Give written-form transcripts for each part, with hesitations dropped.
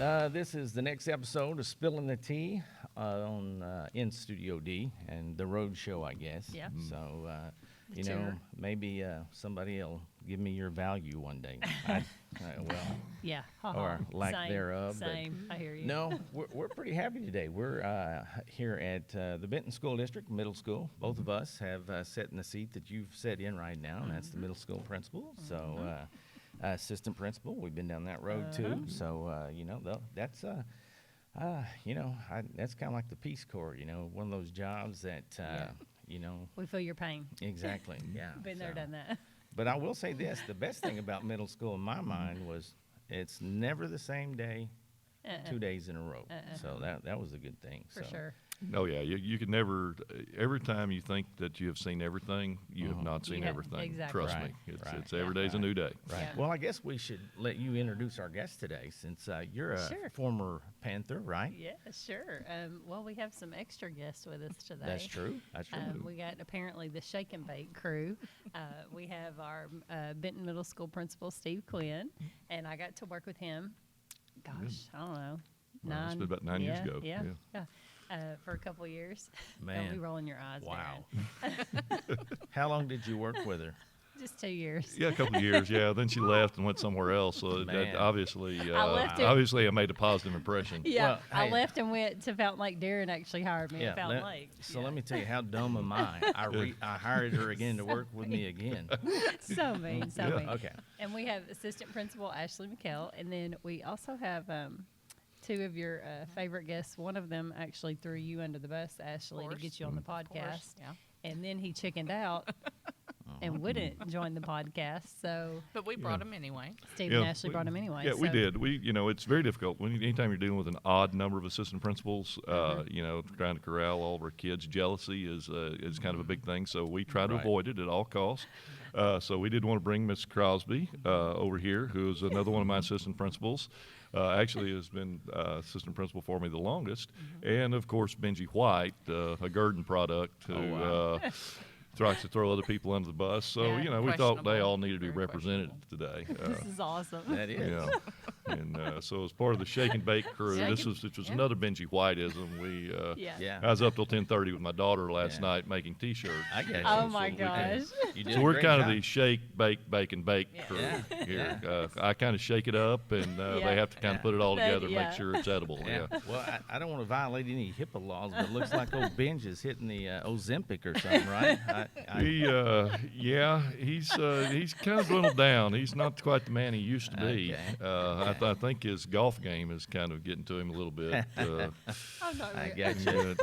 This is the next episode of Spilling the Tea on in Studio D and the Road Show, I guess. Yeah. So, The tour. maybe somebody will give me your value one day. Well, Yeah. or lack Same, thereof. but Same. I hear you. No, we're pretty happy today. We're here at the Benton School District, middle school. Both of us have sat in the seat that you've sat in right now, and that's the middle school principal. So, assistant principal, we've been down that road too. So, that's that's kind of like the Peace Corps. One of those jobs that We feel your pain. exactly. Yeah, Been there, done that. But I will say this: the best thing about middle school, in my mind, was it's never the same day, 2 days in a row. So that was a good thing. For so. sure. Oh yeah, you could never. Every time you think that you have seen everything, you have not seen Yeah, everything. exactly. Trust Right, me, right. it's every day's a new day. Right. Yeah. Well, I guess we should let you introduce our guest today, since you're a Sure. former Panther, right? Yeah, sure. Well, we have some extra guests with us today. That's true. That's true. We got apparently the Shake and Bake crew. We have our Benton Middle School principal, Steve Quinn, and I got to work with him. Gosh, I don't know. Well, it's been about 9 years ago. Yeah. For a couple of years. Man. Don't be rolling your eyes. Wow. Darren. How long did you work with her? Just 2 years. Yeah, a couple of years. Yeah, then she left and went somewhere else. So Man. that obviously, I left it- obviously, I made a positive impression. Yeah, Well, I hey. left and went to Fountain Lake. Darren actually hired me at Fountain Lake. So let me tell you, how dumb am I? I hired her again to work with me again. So mean, so mean. Okay. And we have assistant principal Ashley McKell, and then we also have two of your favorite guests. One of them actually threw you under the bus, Ashley, to course. get you on the Of course, podcast. yeah. And then he chickened out and wouldn't join the podcast. So But we brought him anyway. Steve and Ashley brought him anyway. Yeah, we so- did. It's very difficult anytime you're dealing with an odd number of assistant principals. Trying to corral all of our kids. Jealousy is kind of a big thing. So we try to Right. avoid it at all costs. So we did want to bring Miss Crosby over here, who is another one of my assistant principals. Actually has been assistant principal for me the longest. And, of course, Benji White, a Gurdon product who tries to throw other people under the bus. So, Yeah. we thought they Questionable. all needed to be Very represented today. This is awesome. That is. Yeah. And so as part of the Shake and Bake crew, which was another Benji Whiteism. We Yeah. Yeah. I was up till 10:30 with my daughter last Yeah. night making T-shirts. I get you. Oh my we did. gosh. You did So a we're great kind of job. the shake, bake, bake, and bake Yeah. crew Yeah. here. Yeah. I kind of shake it up, and Yeah. they have to kind of put it all That- together and yeah. make sure it's edible. Yeah. Well, I don't want to violate any HIPAA laws, but it looks like old Benj is hitting the Ozempic or something, right? He's kind of dwindled down. He's not quite the man he used to be. Okay. I think his golf game is kind of getting to him a little bit. I'm not I really. got you.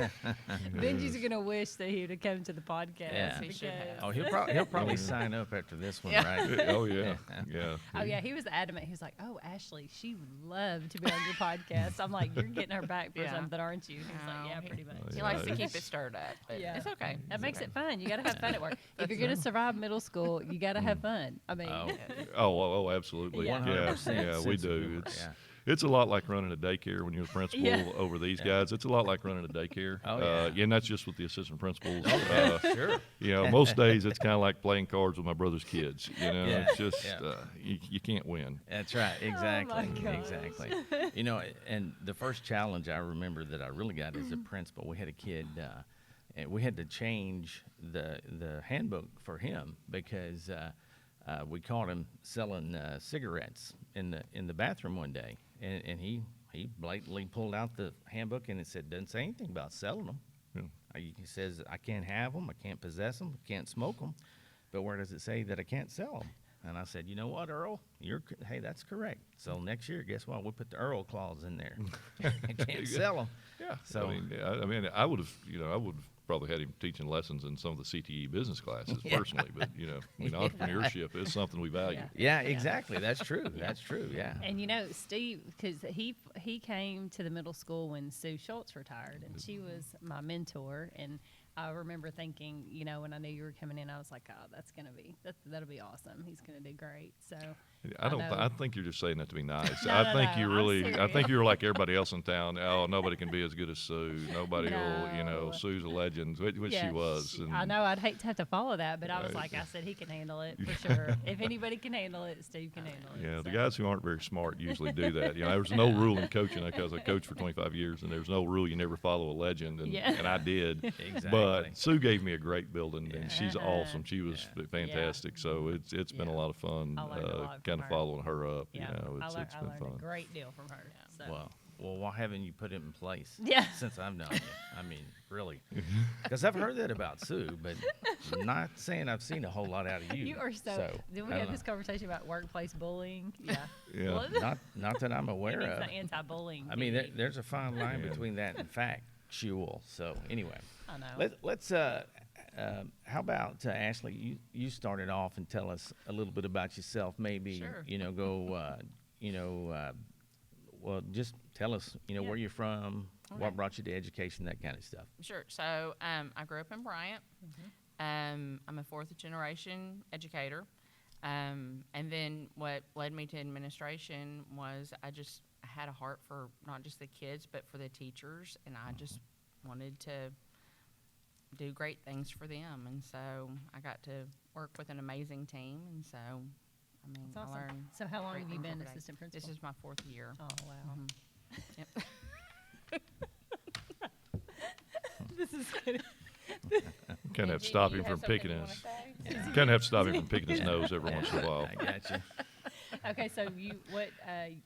Benji's gonna wish that he would have come to the podcast. Yeah. He should have. Oh, he'll probably sign up after this one, Yeah. right? Oh yeah, yeah. Oh yeah, he was adamant. He was like, "Oh, Ashley, she would love to be on your podcast." I'm like, "You're getting her back for Yeah. something, aren't you?" He's like, No, "Yeah, he- pretty much." He Yeah, likes to it's- keep it stirred up, but Yeah. it's okay. That makes it fun. You got to have fun at work. If you're going to survive middle school, you got to have fun. I mean, Oh. Absolutely. Yeah. Yeah, 100% yeah, we sense of do. humor, It's yeah. it's a lot like running a daycare when you're a principal Yeah. over these guys. It's a lot like running a daycare. Oh, yeah. And that's just with the assistant principals. Sure. Most days it's kind of like playing cards with my brother's kids. Yeah. It's just Yeah. you can't win. That's right. Exactly. gosh. Exactly. And the first challenge I remember that I really got as a principal, we had a kid, and we had to change the handbook for him because we caught him selling cigarettes in the bathroom one day, and he blatantly pulled out the handbook and it said doesn't say anything about selling them. Yeah. He says I can't have them, I can't possess them, I can't smoke them, but where does it say that I can't sell them? And I said, you know what, Earl? Hey, that's correct. So next year, guess what? We'll put the Earl clause in there. I can't sell them. Yeah. So- I mean, I would have probably had him teaching lessons in some of the CTE business classes personally, but entrepreneurship is something we value. Yeah, exactly. That's true. That's true. Yeah. and Steve, because he came to the middle school when Sue Schultz retired, and she was my mentor. And I remember thinking, when I knew you were coming in, I was like, oh, that'll be awesome. He's gonna do great. So I don't. know. I think you're just saying that to be nice. No, I no, think no, you I'm really. I think serious. you're like everybody else in town. Oh, nobody can be as good as Sue. Nobody will. No. Sue's a legend, which she Yeah, was. I know I'd hate to have to follow that, but I was Right. like, I said he can handle it for sure. If anybody can handle it, Steve can handle it. Yeah, the so. guys who aren't very smart usually do that. There's no rule in coaching because I coached for 25 years, and there's no rule you never follow a legend, and, Yeah. and I did. Exactly. But Sue gave me a great building, and she's Uh-huh. awesome. She was fantastic. So it's been a Yeah. lot of fun, I learned a lot from kind of her. following her up. Yeah, It's I been learned fun. a great deal from her. So. Well, why haven't you put it in place? Yeah. Since I've known you, I mean, really, because I've heard that about Sue, but not saying I've seen a whole lot out of you. You are so. Did we I have don't this conversation about workplace bullying? Yeah. Yeah. Well, not that I'm aware it's of. the anti-bullying. I mean, meeting. there's a fine line Yeah. between that and factual. So anyway, I know. let's. How about Ashley? You started off and tell us a little bit about yourself. Maybe Sure. go. Well, just tell us. Yeah. Where you're from, Okay. what brought you to education, that kind of stuff. Sure. So I grew up in Bryant. I'm a fourth generation educator. And then what led me to administration was I had a heart for not just the kids, but for the teachers. And I just wanted to do great things for them. And so I got to work with an amazing team. And so, I mean, That's I awesome. learned. So how long great have you things been every day. assistant principal? This is my fourth year. Oh wow. Yep. This is good. Kind of have to Gigi, stop you him have from something picking you his. wanna say? Kind of have to stop him from picking his nose every once in a while. I got you. Okay, so what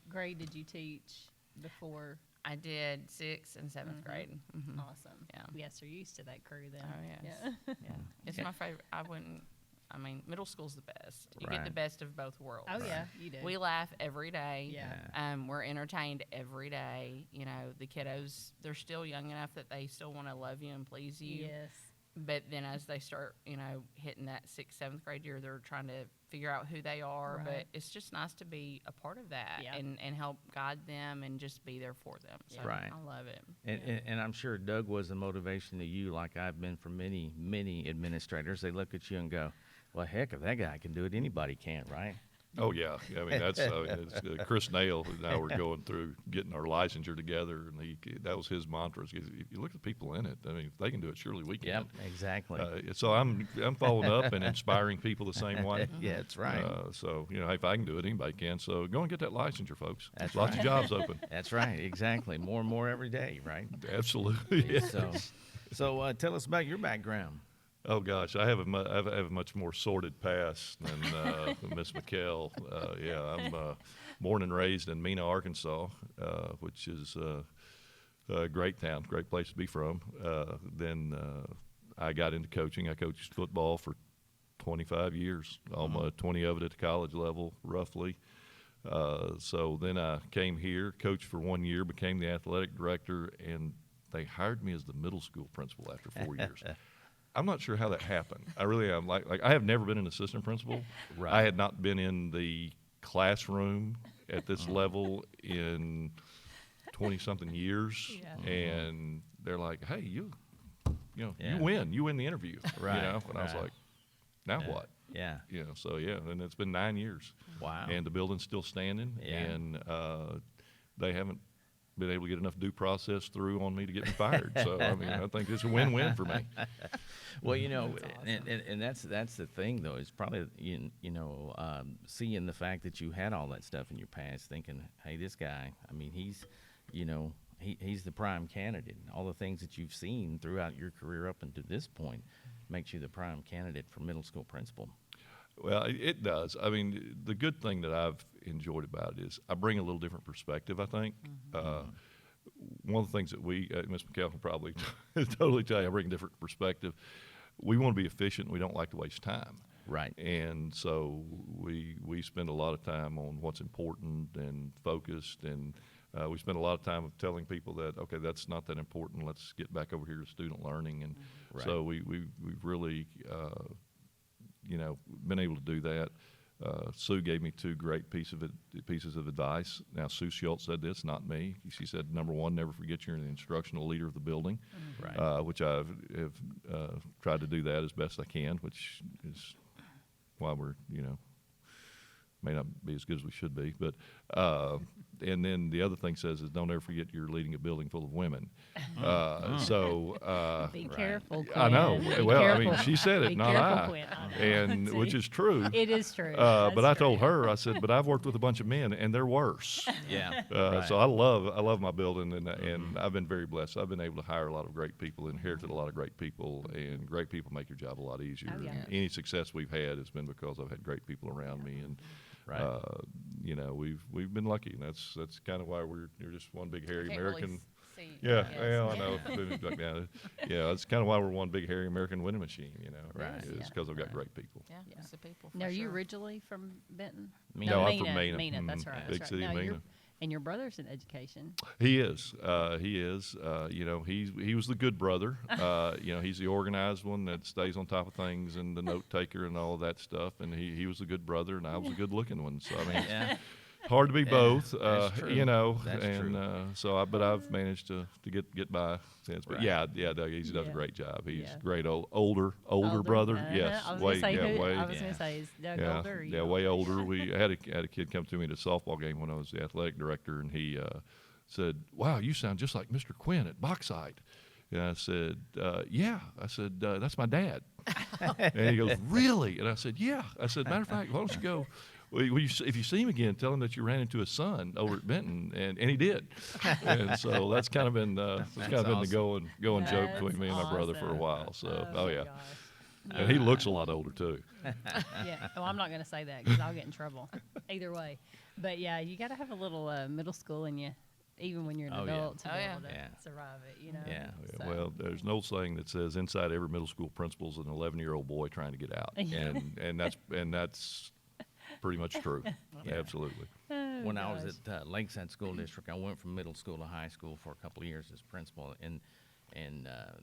grade did you teach before? I did 6th and 7th grade. Mhm. Awesome. Yeah. Yes, you're used to that crew then. Oh, yes. Yeah. Yeah, it's my favorite. I mean, middle school's the best. You get the Right. best of both worlds. Oh yeah, you do. We laugh every day. Yeah. We're entertained every day. The kiddos, they're still young enough that they still want to love you and please you. Yes. But then as they start, hitting that 6th, 7th grade year, they're trying to figure out who they are. Right. But it's just nice to be a part of that Yeah. and help guide them and just be there for them. So Right. I love it. And I'm sure Doug was a motivation to you, like I've been for many, many administrators. They look at you and go, well, heck, if that guy can do it, anybody can, right? Oh yeah, I mean it's, Chris Nail and I were going through getting our licensure together, and that was his mantra. If you look at the people in it, I mean, if they can do it, surely we can. Yep, exactly. So I'm following up and inspiring people the same way. Yeah, that's right. So hey, if I can do it, anybody can. So go and get that licensure, folks. That's Lots right. of jobs open. That's right, exactly. More and more every day, right? Absolutely. So tell us about your background. Oh gosh, I have a much more sordid past than Miss McKell. I'm born and raised in Mena, Arkansas, which is a great town, great place to be from. Then I got into coaching. I coached football for 25 years, almost 20 of it at the college level, roughly. So then I came here, coached for 1 year, became the athletic director, and they hired me as the middle school principal after 4 years. I'm not sure how that happened. I really am. Like I have never been an assistant principal. Right. I had not been in the classroom at this level in 20-something years, Yeah. and they're like, "Hey, you Yeah. you win the interview." Right, And I was right. like, "Now Yeah. what?" Yeah. So and it's been 9 years. Wow. And the building's still standing, Yeah. and they haven't been able to get enough due process through on me to get me fired. So I mean, I think it's a win-win for me. Well, That's and that's the thing though. Is probably seeing the fact that you had all that stuff in your past, thinking, hey, this guy. I mean, he's the prime candidate. All the things that you've seen throughout your career up until this point makes you the prime candidate for middle school principal. Well, it does. I mean, the good thing that I've enjoyed about it is I bring a little different perspective, I think. One of the things that we, Ms. McKell can probably totally tell you, I bring a different perspective. We want to be efficient. We don't like to waste time. Right. And so we spend a lot of time on what's important and focused, and we spend a lot of time of telling people that, okay, that's not that important. Let's get back over here to student learning. And Right. so we've really, been able to do that. Sue gave me 2 great pieces of advice. Now, Sue Schultz said this, not me. She said, number 1, never forget you're the instructional leader of the building, Right. which I have tried to do that as best I can, which is why we're, may not be as good as we should be, but and then the other thing says is don't ever forget you're leading a building full of women. Be careful, Quinn. I know. Be Well, I mean, careful. she said it, Be not careful, I, Quinn. I know. and which is true. It is true. But I That's told true. her, I said, but I've worked with a bunch of men, and they're worse. Yeah. So I love my building, and I've been very blessed. I've been able to hire a lot of great people, inherited a lot of great people, and great people make your job a lot easier. Oh, yeah. And any success we've had has been because I've had great people around me, and Right. you know, we've been lucky, and that's kind of why you're just one big hairy Can't really American. see. Yeah, Yes. well, I know. Yeah, that's kind of why we're one big hairy American winning machine. You know, Right. It's because I've got great people. Yeah, Yeah. it's the people. For Now, are you sure. originally from Benton? Mena. No, I'm from Mena. Mena, that's right. Big That's city right. of Now, Mena. and your brother's in education. He is. You know, he was the good brother. You know, he's the organized one that stays on top of things and the note taker and all of that stuff. And he was a good brother, and I was a good looking one. So I mean, Yeah. hard to be both. that's true. You know, That's and true. but I've managed to get by since. But Right. yeah, Doug, he does a Yeah. great job. He's Yeah. great older brother. Uh-huh. Yes, I was way gonna say, yeah, who, way I was Yeah. gonna say, is Doug yeah, older? Or you yeah, older? way older. We had a kid come to me at a softball game when I was the athletic director, and he said, "Wow, you sound just like Mr. Quinn at Bauxite." And I said, "Yeah." I said, "That's my dad." And he goes, "Really?" And I said, "Yeah." I said, "Matter of fact, why don't you go? Well, if you see him again, tell him that you ran into his son over at Benton," and he did. And so that's kind of been the awesome. going joke That's between me and my brother for a awesome. while. So Oh, my yeah, gosh. and he looks a lot older too. Yeah. Well, I'm not going to say that because I'll get in trouble. Either way. But yeah, you got to have a little middle school in you, even when you're an Oh, yeah. adult, to Oh, be yeah. able to Yeah. survive it. You know. Yeah. So- Well, there's an old saying that says inside every middle school principal is an 11-year-old boy trying to get out, Yeah. and that's pretty much true. Yeah. Absolutely. Oh, When I was gosh. at Lakeside School District, I went from middle school to high school for a couple of years as principal, and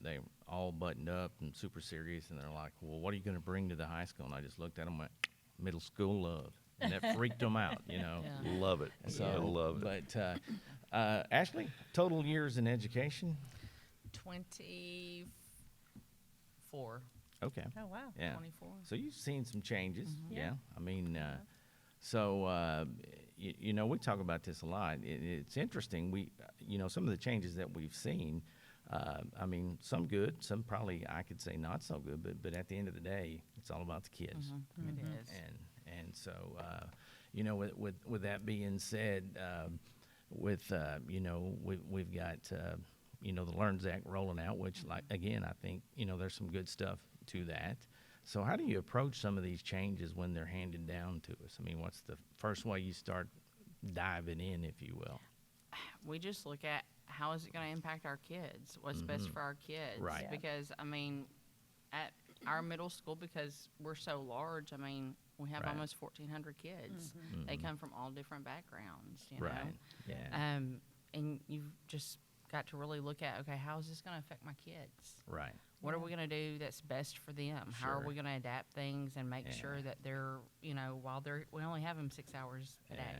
they all buttoned up and super serious, and they're like, "Well, what are you going to bring to the high school?" And I just looked at them and went, "Middle school love," and that freaked them out, you know. Yeah. Love it. So, I love it. But Ashley, total years in education? 24. Okay. Oh wow. Yeah. 24. So you've seen some changes, Yeah. yeah. I mean, you know, we talk about this a lot. It's interesting. You know, some of the changes that we've seen. I mean, some good, some probably I could say not so good. But at the end of the day, it's all about the kids. It is. And so, you know, with that being said, you know, we've got you know, the Learns Act rolling out, which, like, again, I think, you know, there's some good stuff to that. So how do you approach some of these changes when they're handed down to us? I mean, what's the first way you start diving in, if you will? We just look at how is it going to impact our kids? What's best for our kids? Right. Yeah. Because, I mean, at our middle school, because we're so large, I mean, we have Right. almost 1,400 kids. They come from all different backgrounds, you Right. know? Yeah. And you've just got to really look at, okay, how is this going to affect my kids? Right. What are we going to do that's best for them? How are Sure. we going to adapt things and make sure Yeah. that they're, you know, we only have them 6 hours a day. Yeah.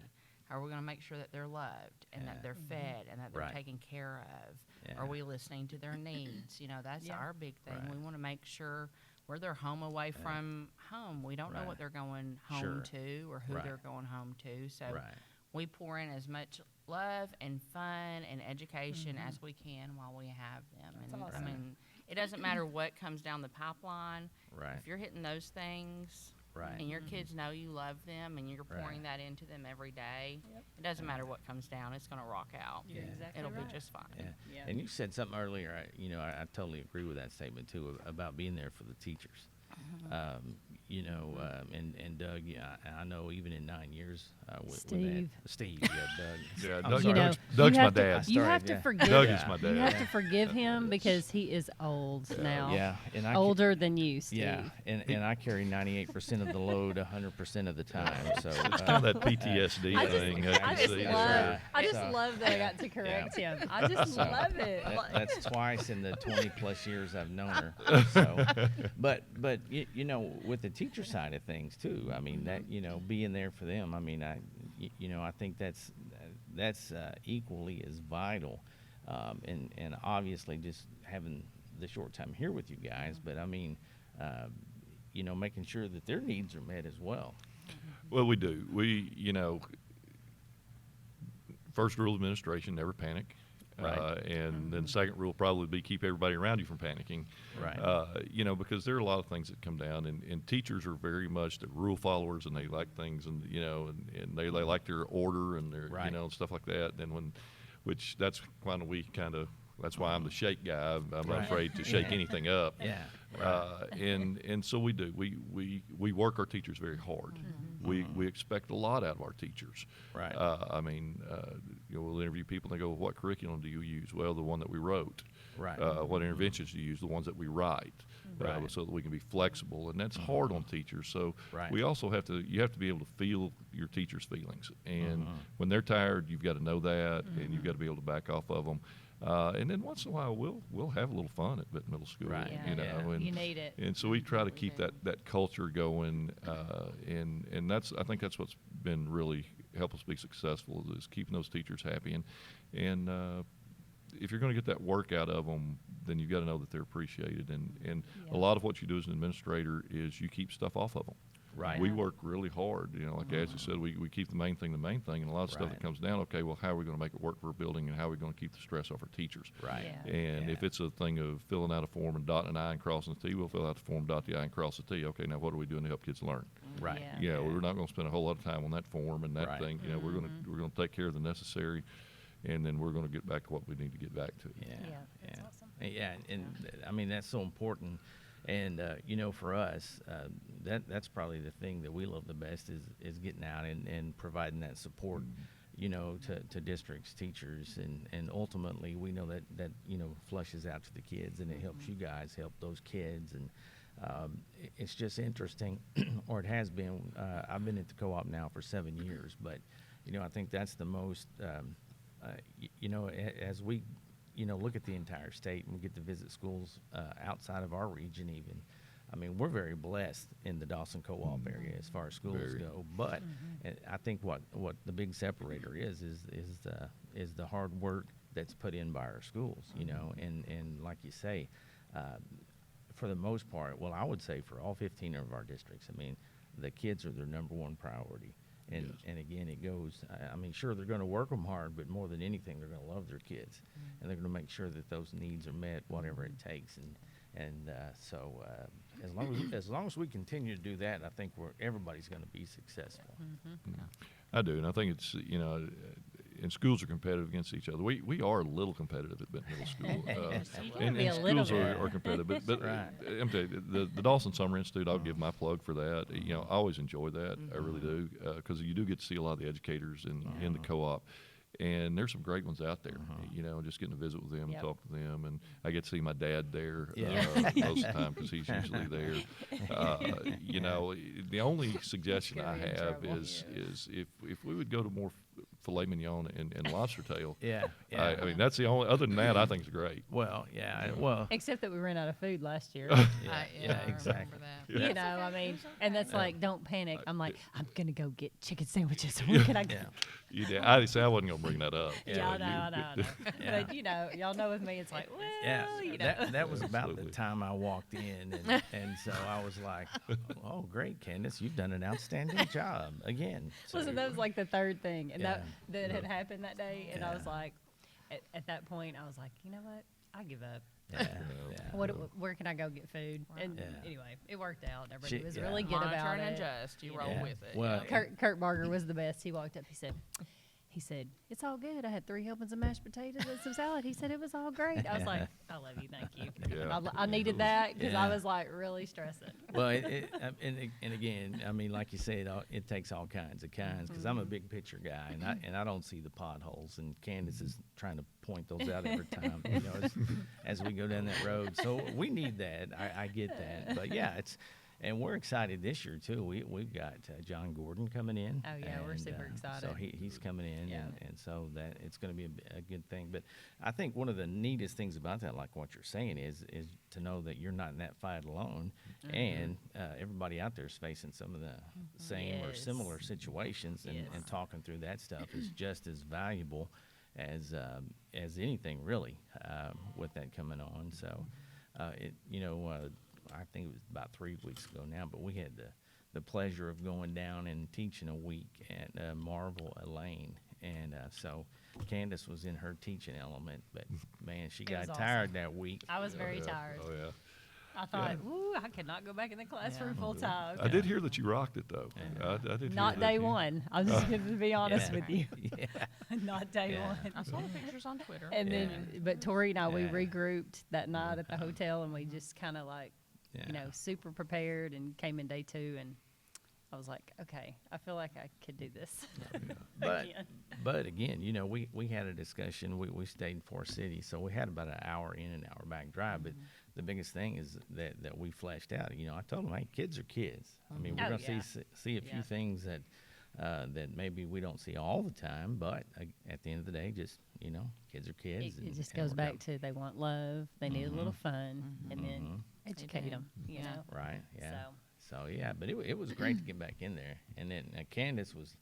How are we going to make sure that they're loved and Yeah. that they're fed and that they're Right. taken care of? Yeah. Are we listening to their needs? You know, that's Yeah. our big thing. Right. We want to make sure we're their home away from home. We don't know Right. what they're going home Sure. to or who Right. they're going home to. So Right. we pour in as much love and fun and education as we can while we have them. That's And awesome. I mean, it doesn't matter what comes down the pipeline. Right. If you're hitting those things Right. and your kids know you love them and you're Right. pouring that into them every day, Yep. it doesn't matter what comes down. It's going to rock out. You're Yeah. exactly It'll right. be just fine. Yeah. Yeah. And you said something earlier. I totally agree with that statement too about being there for the teachers. You know, and Doug, yeah, I know even in 9 years with Steve. that, Steve, yeah, Doug. Yeah, I'm Doug, sorry. know, Doug's you my have to- dad. You Sorry, have to yeah. forgive. Doug is my You dad. have to forgive him because he is old now. Yeah, and Older than you, Steve. Yeah, and I carry 98% of the load 100% of the time. So It's kind of that PTSD I just, thing. I just see, love, I just So- love that I got to correct him. I just So, love it. that's twice in the 20 plus years I've known her. So, but you know, with the teacher side of things too, I mean that, you know, being there for them. I mean, you know, I think that's equally as vital, and obviously just having the short time here with you guys. But I mean, you know, making sure that their needs are met as well. Well, we do. First rule of administration, never panic. Right. And then second rule probably be keep everybody around you from panicking. Right. Because there are a lot of things that come down, and teachers are very much the rule followers, and they like things, and and they like their order and their Right. and stuff like that. And which that's when that's why I'm the shake guy. I'm not Right. afraid to shake anything up. Yeah. Right. And so we do. We work our teachers very hard. We expect a lot out of our teachers. Right. We'll interview people and they go, "What curriculum do you use?" Well, the one that we wrote. Right. What interventions do you use? The ones that we write. Right. So that we can be flexible, and that's hard on teachers. So Right. we also you have to be able to feel your teachers' feelings, and when they're tired, you've got to know that, and you've got to be able to back off of them. And then once in a while, we'll have a little fun at Benton Middle School. Right. Yeah. And, You need it. and so we try to keep that culture going, and I think that's what's been really help us be successful is keeping those teachers happy, and if you're going to get that work out of them, then you've got to know that they're appreciated, and a lot of what you do as an administrator is you keep stuff off of them. Right. We work really hard, like as you said, we keep the main thing, and a lot of stuff that Right. comes down, okay, well, how are we going to make it work for a building, and how are we going to keep the stress off our teachers? Right. Yeah. And Yeah. if it's a thing of filling out a form and dotting an I and crossing the T, we'll fill out the form, dot the I, and cross the T. Okay, now what are we doing to help kids learn? Right. Yeah. We're not going to spend a whole lot of time on that form and that Right. thing. We're going to take care of the necessary, and then we're going to get back to what we need to get back to. Yeah. Yeah, that's awesome. Yeah, and I mean that's so important. And for us, that's probably the thing that we love the best is getting out and providing that support, to districts, teachers, and ultimately we know that flushes out to the kids, and it helps you guys help those kids. And it's just interesting, or it has been. I've been at the co-op now for 7 years, but I think that's the most. As we look at the entire state and we get to visit schools outside of our region even. I mean, we're very blessed in the Dawson Co-op area as far as schools Very. go. But I think what the big separator is the hard work that's put in by our schools, and like you say, for the most part, well, I would say for all 15 of our districts, I mean, the kids are their number one priority. And, Yes. and again, it goes, I mean, sure, they're going to work them hard, but more than anything, they're going to love their kids. And they're going to make sure that those needs are met, whatever it takes. And so as long as we continue to do that, I think everybody's going to be successful. I do, and I think it's and schools are competitive against each other. We are a little competitive at Benton Middle School, You gotta and be a little schools bit. are competitive. But Right. I'm telling you, the Dawson Summer Institute, I'll give my plug for that. I always enjoy that. I really do, because you do get to see a lot of the educators in the co-op. And there's some great ones out there, just getting to visit with them Yep. and talk to them. And I get to see my dad there Yeah. most of the time because he's usually there. The only suggestion I gonna be in have trouble. is if we would go to more filet mignon and lobster tail. Yeah. I mean, that's the only, other than that, I think it's great. Well, yeah. Well, Except that we ran out of food last year. yeah, I exactly. remember that. I mean, and that's like, don't panic. I'm like, I'm gonna go get chicken sandwiches. Where can I go? Yeah. I wasn't going to bring that up. Yeah, I know. Yeah. But y'all know with me, it's like, well, Yeah, that was about Absolutely. the time I walked in, and so I was like, "Oh, great, Candace, you've done an outstanding job again." So, Listen, that was like the third thing, and Yeah. that had happened that day, and I was Yeah. like, at that point, I was like, you know what? I give up. yeah, Where can I go get food? And Yeah. anyway, it worked out. Everybody She- was yeah. really good Monitor about and it. adjust. You roll Yeah. with it. Well, Kurt Barger was the best. He walked up. He said, "It's all good. I had 3 helpings of mashed potatoes and some salad." He said it was all great. I was like, "I love you, thank you." Yeah. I needed that because I Yeah. was like really stressing. Well, and again, I mean, like you said, it takes all kinds because I'm a big picture guy, and I don't see the potholes, and Candace is trying to point those out every time, as we go down that road. So we need that. I get that, but yeah, and we're excited this year too. We've got John Gordon coming in. Oh, yeah, we're super So excited. he's coming in, Yeah. and so that it's going to be a good thing. But I think one of the neatest things about that, like what you're saying, is to know that you're not in that fight alone, and everybody out there is facing some of the same or Yes. similar situations, and Yes. talking through that stuff is just as valuable as anything really with that coming on. So I think it was about 3 weeks ago now, but we had the pleasure of going down and teaching a week at Marvel Elaine. And so Candace was in her teaching element, but man, she It got was tired awesome. that week. I was very tired. Oh yeah. I thought, ooh, I could not go back in the classroom Yeah. full time. I did hear that you rocked it though. Yeah. I did. Not hear that day you- one. I'm just going to be honest Yeah. with you. Yeah. Not day Yeah. one. I saw the pictures on Twitter. And Yeah. then, but Tori and I, we Yeah. regrouped that night at the hotel, and we just kind of like, Yeah. you know, super prepared, and came in day 2, and I was like, okay, I feel like I could do this. But again. but again, you know, we had a discussion. We stayed in Forest City, so we had about an hour in and hour back drive. But the biggest thing is that we fleshed out. You know, I told them, hey, kids are kids. I mean, we're Oh, gonna yeah. see a few Yeah. things that that maybe we don't see all the time. But at the end of the day, just you know, kids are kids. It just and goes we're back done. to they want love, they need a little fun, and then Mhm. educate do. them, you Yeah. know? Right. Yeah. So, So yeah, but it was great to get back in there. And then Candace was,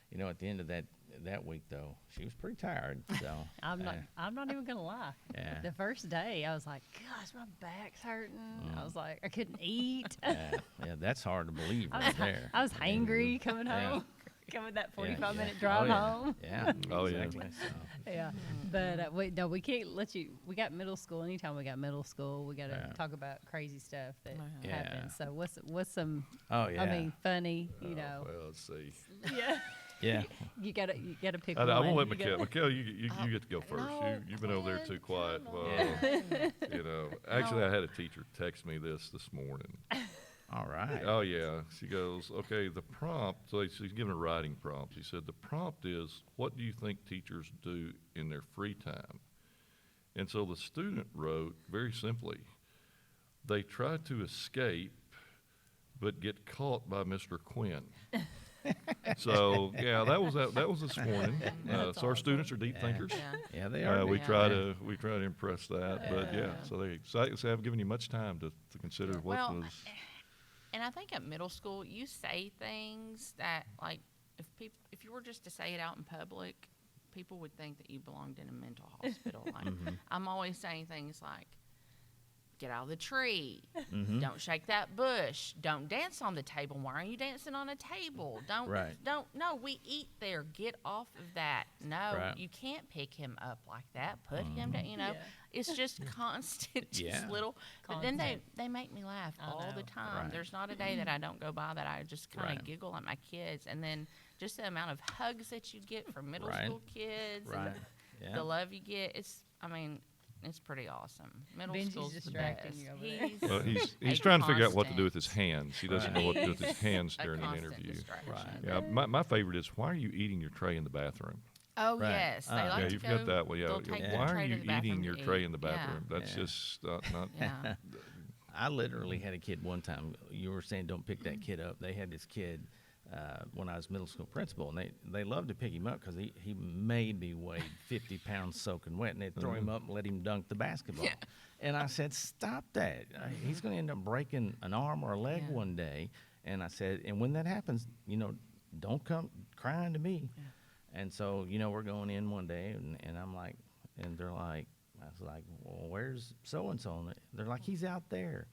you know, at the end of that week though, she was pretty tired. So I'm not even going to lie. Yeah. The first day, I was like, gosh, my back's hurting. I was like, I couldn't eat. yeah, that's hard to believe I right was, there. I was hangry coming Yeah. home, coming that Yeah, 45-minute yeah. drive Oh, yeah. home. Yeah. Oh, yeah. Exactly. So, Yeah, but we can't let you. We got middle school. Anytime we got middle school, we got to Yeah. talk about crazy stuff that Yeah. happens. So what's some? oh yeah. I mean, funny. You know. Well, let's see. Yeah. yeah. You gotta pick I one. won't let You McKell. gotta- McKell, you get to go first. no, You've been over there too quiet. Quinn, Well, you know, actually, I had a teacher text me this morning. All right. Oh yeah, she goes, okay, the prompt. So she's giving a writing prompt. She said the prompt is, what do you think teachers do in their free time? And so the student wrote very simply, they try to escape, but get caught by Mr. Quinn. So yeah, that was this morning. That's So our awesome. students are deep Yeah. thinkers. Yeah. Yeah, they are. We big. try Yeah. to impress that, but yeah. Yeah. So I haven't given you much time to consider what Well, was. And I think at middle school, you say things that, like, if you were just to say it out in public, people would think that you belonged in a mental hospital. Like, I'm always saying things like, get out of the tree. Don't shake that bush. Don't dance on the table. Why are you dancing on a table? Right. No, we eat there. Get off of that. No, Right. you can't pick him up like that. Put him down, you know. Yeah. It's just constant, just Yeah. little. But then Constant. they make me laugh I all the know. time. Right. There's not a day that I don't go by that I just kind of Right. giggle at my kids. And then just the amount of hugs that you get from middle Right. school kids Right. and Yeah. the love you get, it's pretty awesome. Middle Benji's school's distracting the best. you over there. He's Well, he's a trying to figure out what to do constant- with his hands. He doesn't know what to do with his hands a during an constant interview. distraction. Right. Yeah, my favorite is, why are you eating your tray in the bathroom? Oh Right. yes, they Yeah, like Yeah, to you've go. got that one. Yeah, they'll take the why are tray to you the bathroom eating to your tray eat. in the Yeah. bathroom? That's Yeah. just not. Yeah. I literally had a kid one time. You were saying don't pick that kid up. They had this kid when I was middle school principal, and they loved to pick him up because he maybe weighed 50 pounds soaking wet, and they'd throw him up and let him dunk the basketball. And I said, stop that. He's going to end up breaking an arm or a leg Yeah. one day. And I said, and when that happens, you know, don't come crying to me. And so, you know, we're going in one day, and I'm like, and they're like, I was like, well, where's so-and-so? And they're like, he's out there.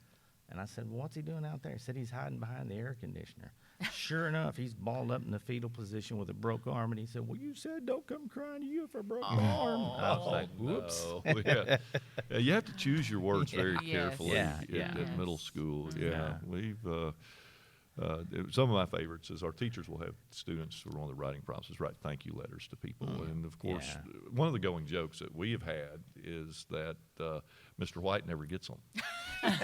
And I said, well, what's he doing out there? He said he's hiding behind the air conditioner. Sure enough, he's balled up in the fetal position with a broke arm. And he said, well, you said don't come crying to you if I broke my arm. I was like, whoops. No. Yeah. Yeah, you have to choose your words very Yes. carefully Yeah, at, yeah. at middle Yes. school. Yeah. Yeah, we've some of my favorites is our teachers will have students who are on the writing process write thank you letters to people, and of course, Yeah. one of the going jokes that we have had is that Mr. White never gets them.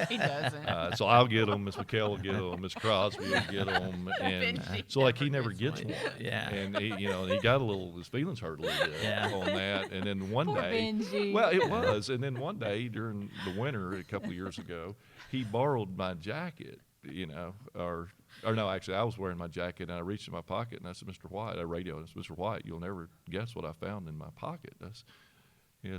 He doesn't. So I'll get them, Miss McKell will get them, Miss Crosby will get them, and Benji so like he never never gets gets one. one. Yeah. And he got his feelings hurt a little bit Yeah. on that, and then one Poor day, Benji. well, it was, and then one day during the winter a couple of years ago, he borrowed my jacket, or no, actually I was wearing my jacket and I reached in my pocket and I said, Mr. White, I radioed, I said, Mr. White, you'll never guess what I found in my pocket. That's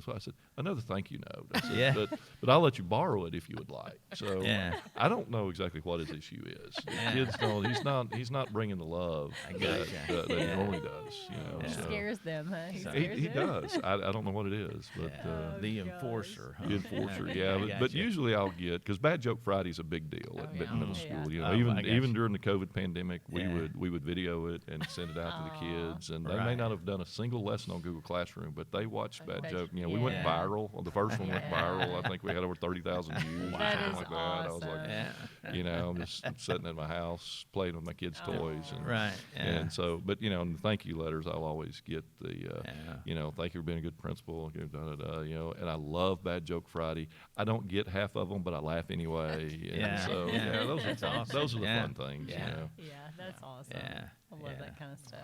what I said. another thank you note. I said, Yeah. but I'll let you borrow it if you would like. So Yeah. I don't know exactly what his issue is. The kids don't. He's not bringing the love I that, gotcha. that he Yeah. normally does. You know, Yeah. He so scares them, huh? So- scares he them. does. I don't know what it is, but. Yeah. The gosh. enforcer. Huh? The enforcer, I yeah, but gotcha. usually I'll get, because Bad Joke Friday's a big deal at Oh, Benton yeah. Middle Yeah. School. You know, Oh, I even gotcha. during the COVID pandemic, we Yeah. would video it and send it out to the Aw. kids, and they may Right. not have done a single lesson on Google Classroom, but they watched Bad bet Joke. you- You know, we went Yeah. viral. The first one went Yeah. viral. I think we had over 30,000 views or That something is like that. I was like, awesome. Yeah. you know, I'm just sitting in my house playing with my kids' toys, and Right. Yeah. and so, but you know, in the thank you letters, I'll always get the, Yeah. you know, thank you for being a good principal, you know, you know, and I love Bad Joke Friday. I don't get half of them, but I laugh anyway. And Yeah, so yeah. yeah, those That's are fun. awesome. Those are the Yeah. fun things. Yeah. You know? Yeah, that's awesome. Yeah, I love yeah. that kind of stuff.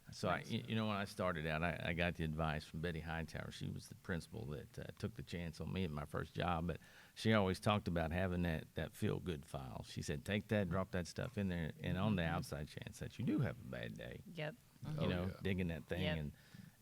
So you know, when I started out, I got the advice from Betty Hightower. She was the principal that took the chance on me at my first job, but she always talked about having that feel good file. She said, take that, drop that stuff in there, and on the outside chance that you do have a bad day, Yep. Oh, you know, yeah. digging that thing, Yep.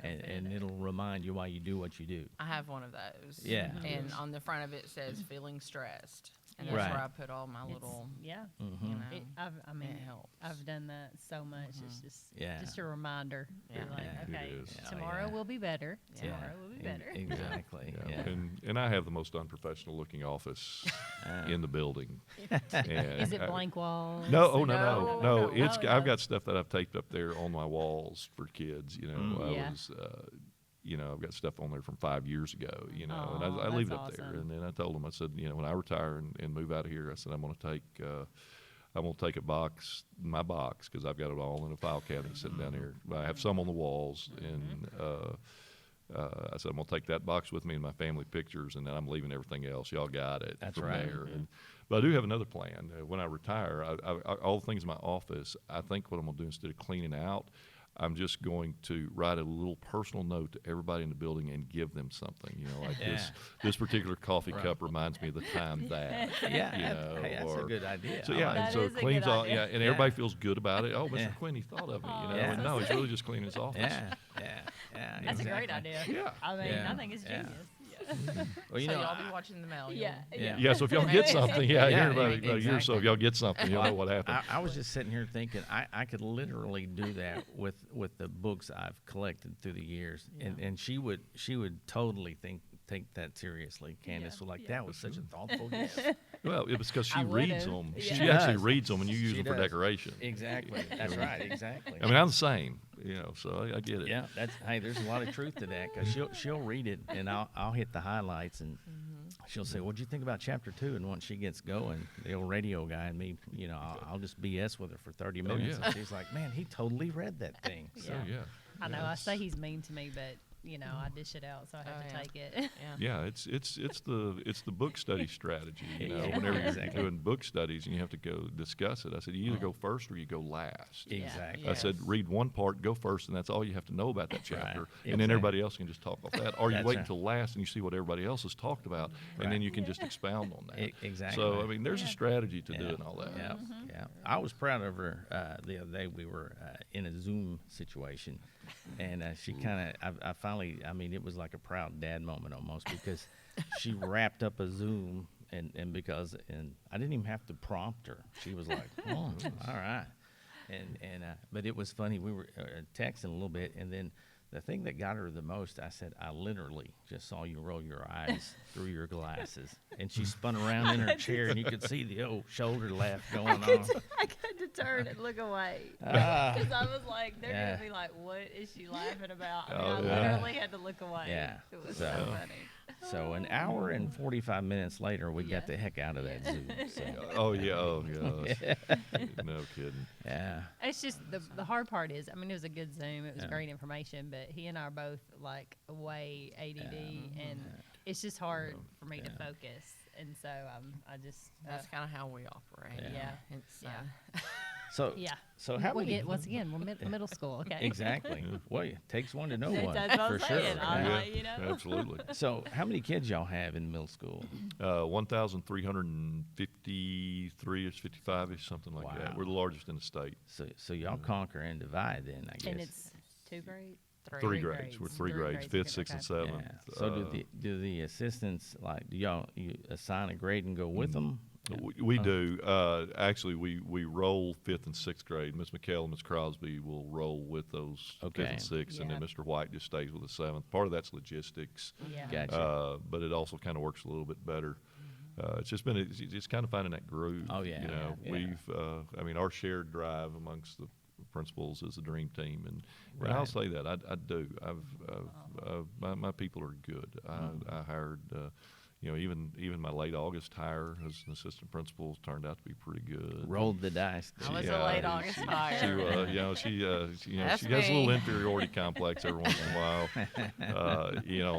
and it'll remind you why you do what you do. I have one of those. Yeah. And on the front of it says feeling stressed. And Yeah. that's Right. where I put all my It's- little, yeah. Mm-hmm. you know, I mean, it helps. I've done that so much. It's Yeah. just a reminder. Yeah. You're like, Yeah. It okay, is. Oh, tomorrow yeah. will be better. Yeah. Tomorrow will be better. Exactly. Yeah. Yeah. And I have the most unprofessional looking office Uh, in the building. Is it And, blank walls? No, oh no, No, no. no. It's Oh, I've no. got stuff that I've taped up there on my walls for kids. You know, Mm. I Yeah. was, you know, I've got stuff on there from 5 years ago. You know, and Aw, I leave it that's up there. awesome. And then I told them, I said, you know, when I retire and move out of here, I said I'm going to take. I'm going to take my box, because I've got it all in a file cabinet sitting down here. I have some on the walls, and I said I'm going to take that box with me and my family pictures, and then I'm leaving everything else. Y'all got it. That's from right. there. And, but I do have another plan. When I retire, all the things in my office, I think what I'm going to do instead of cleaning out, I'm just going to write a little personal note to everybody in the building and give them something. You know, like Yeah. this particular coffee Right. cup reminds me of the time that. Yeah, You that- know, hey, that's a or- good idea. So I yeah, like and That so is a it cleans good all. idea. Yeah, and Yeah. everybody feels good about it. Oh, Mr. Yeah. Quinn, he thought of me. You know, Yeah. and no, he's really just cleaning his office. Yeah, yeah. That's a great exactly. idea. Yeah. I mean, Yeah. I think it's Yeah. genius. Well, you so know, y'all be watching the mail. Yeah. yeah. Yeah, so if y'all get something, Yeah, here in about a year or so, exactly. if y'all get something, you'll know what happened. I was just sitting here thinking I could literally do that with the books I've collected through the years, and she would totally take that seriously. Candace was like, yeah. that was such a thoughtful gift. Well, it was because she I reads would've. them. Yeah. She She actually does. reads them, and you use She them for does. decoration. Exactly. That's right. Exactly. I mean, I'm the same, you know, so I get it. Yeah, hey, there's a lot of truth to that, because she'll read it, and I'll hit the highlights, and she'll say, "What'd you think about chapter 2?" And once she gets going, the old radio guy and me, you know, I'll just BS with her for 30 minutes, yeah. and she's like, "Man, he totally read that thing." So Yeah. yeah. I know. Yeah, I it's- say he's mean to me, but you know, I dish it out, so I have Oh, to yeah. take it. Yeah, it's the book study strategy. You know, Yeah. whenever you're Exactly. doing book studies and you have to go discuss it, I said you either go first or you go last. Exactly. I said Yes. read one part, go first, and that's all you have to know about that chapter, and Exactly. then everybody else can just talk off that. Or you That's wait right. until last and you see what everybody else has talked about, and then you can just expound on that. Exactly. So I mean, there's a Yeah. strategy to Yeah. doing all that. Yeah, yeah. I was proud of her the other day. We were in a Zoom situation, and she kind of, I finally, I mean, it was like a proud dad moment almost, because she wrapped up a Zoom, and I didn't even have to prompt her. She was like, "Oh, all right," but it was funny. We were texting a little bit, and then the thing that got her the most, I said, "I literally just saw you roll your eyes through your glasses," and she spun around in her chair, and you could see the old shoulder laugh going on. I had to turn and look away Ah. because I was like, they're Yeah. gonna be like, "What is she laughing about?" I mean, Oh, I yeah. literally had to look away. Yeah. It was So- so funny. So an hour and 45 minutes later, we Yeah. got the heck out of that Zoom. So, Oh yeah, oh yeah. No kidding. yeah. It's just the hard part is, I mean, it was a good Zoom. It was Yeah. great information, but he and I are both like way ADD, and it's just hard for me to Yeah. focus. And so I just That's kind of how we operate. Yeah. It's, Yeah. So yeah. So how we many? get once again we're middle school, okay? Exactly. Well, it takes one to know one, That's what I'm for sure. saying. I'm Yeah. like, you know. Absolutely. So how many kids y'all have in middle school? 1,353-ish, 55-ish, something like that. Wow. We're the largest in the state. So y'all conquer and divide then, I guess. And it's 2 grades. Three grades. We're three grades, fifth, sixth, and Okay. seventh. So do the assistants, like, do y'all you assign a grade and go with them? We do. Actually, we roll fifth and sixth grade. Miss McKell and Miss Crosby will roll with those fifth Okay. and sixth, and then Yeah. Mr. White just stays with the seventh. Part of that's logistics, Yeah. Gotcha. but it also kind of works a little bit better. It's just kind of finding that groove. Oh, yeah. You know, Yeah. we've I mean, our shared drive amongst the principals is a dream team, and I'll Right. say that I do. My people are good. I hired. You know, even my late August hire as an assistant principal turned out to be pretty good. Rolled the dice. I was didn't a you? late August hire. She That's has a little me. inferiority complex every once in a while,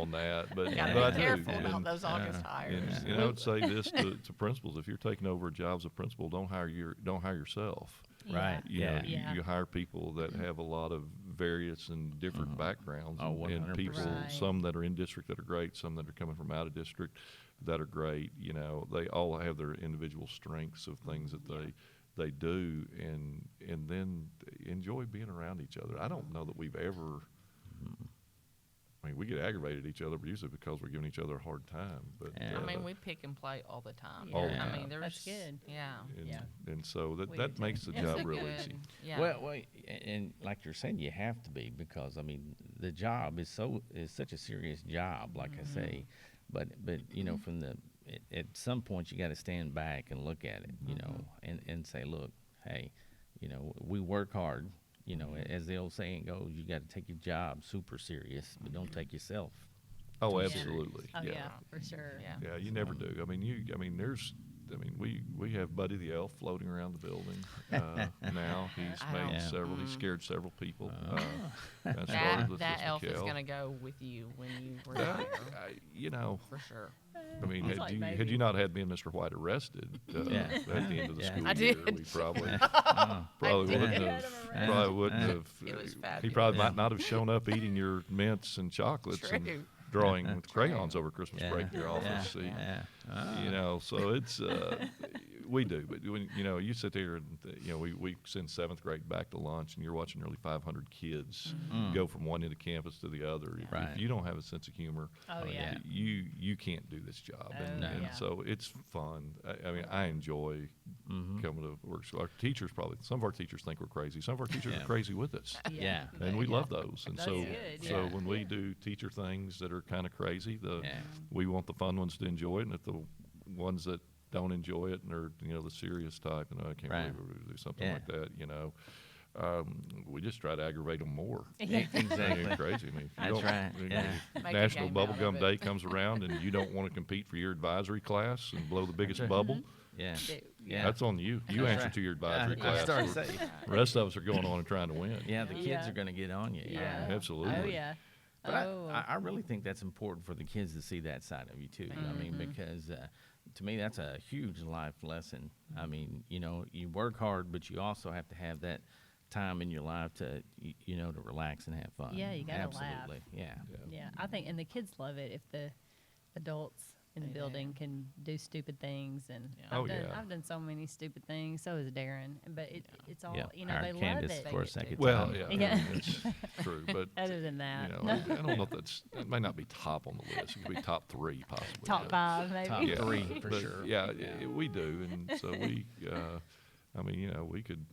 on that. But Gotta but I be do. careful And- about those August hires. and I would say this to principals: if you're taking over a job as a principal, don't hire yourself. Right. You know, Yeah. Yeah. you hire people that have a lot of various and different backgrounds, Oh, and people, 100%. Right. some that are in district that are great, some that are coming from out of district that are great. You know, they all have their individual strengths of things that they do, and then enjoy being around each other. I don't know that we've ever. I mean, we get aggravated at each other, but usually because we're giving each other a hard time. But Yeah. I mean, we pick and play all the time. All the I time. mean, there's That's good. Yeah. and, Yeah. and so We that do makes too. the It's job a real good- easy. Yeah. Well, and like you're saying, you have to be, because I mean the job is such a serious job. Like I say, but you know, from at some point you got to stand back and look at it, you know, and say, look, hey, you know, we work hard. You know, as the old saying goes, you got to take your job super serious, but don't take yourself. Oh, too absolutely. Oh, yeah. yeah, for sure. Yeah. Yeah, you never do. I mean, we have Buddy the Elf floating around the building now. He's I made don't- Yeah. several. He scared several people. I started That with that Miss elf is McKell. gonna go with you when you Uh, retire, you know, for sure. I mean, He's had like you baby. not had me and Mr. White arrested Yeah. at the end of the Yeah. school I year, did. we probably Oh, probably did. wouldn't You have. had him arrested. Probably wouldn't have. It was He fabulous. probably might not have shown up eating your mints and chocolates True. and drawing with crayons over Christmas yeah. break in your Yeah. office. See, Yeah. you know, so it's we do, but when you sit there and we send seventh grade back to lunch, and you're watching nearly 500 kids go from one end of campus to the other. If Right. you don't have a sense of humor, Oh, yeah. you can't do this job, and, Oh, and yeah. so it's fun. I mean, I enjoy coming to work. So our teachers some of our teachers think we're crazy. Some of our teachers Yeah. are crazy with us. Yeah. And we love those, and That's so good, so yeah. when we do teacher things that are kind of crazy, Yeah. we want the fun ones to enjoy it, and if the ones that don't enjoy it and are the serious type, I can't Right. believe we would do something Yeah. like that, we just try to aggravate them more. Exactly. It's crazy. I mean, if you That's don't- right, you know, yeah. if Make a National game out of Bubblegum it. Day comes around and you don't want to compete for your advisory class and blow the biggest right. bubble, Yeah. Yeah. that's on you. You That's answer right. to your advisory I class. started We're- saying, The rest of us are going on and trying to win. yeah, the kids Yeah. are going to get on you. Yeah. Absolutely. Oh, yeah. But Oh. I really think that's important for the kids to see that side of you too. I mean, because to me, that's a huge life lesson. I mean, you work hard, but you also have to have that time in your life to, to relax and have fun. Yeah, you gotta laugh. Absolutely. Yeah. Yeah, I think, and the kids love it if the adults in the They do. building can do stupid things, and Yeah. Oh, yeah. I've done so many stupid things. So has Darren, but it's all Yeah. they Hired love Candace it. for a They second get Well, time. yeah, Yeah. I mean, it's true, but Other than that, I don't know if that may not be top on the list. It could be top 3 possibly. top but- 5 maybe. Top Yeah, 3 for but sure. Yeah, we do, and so we. I mean, we could.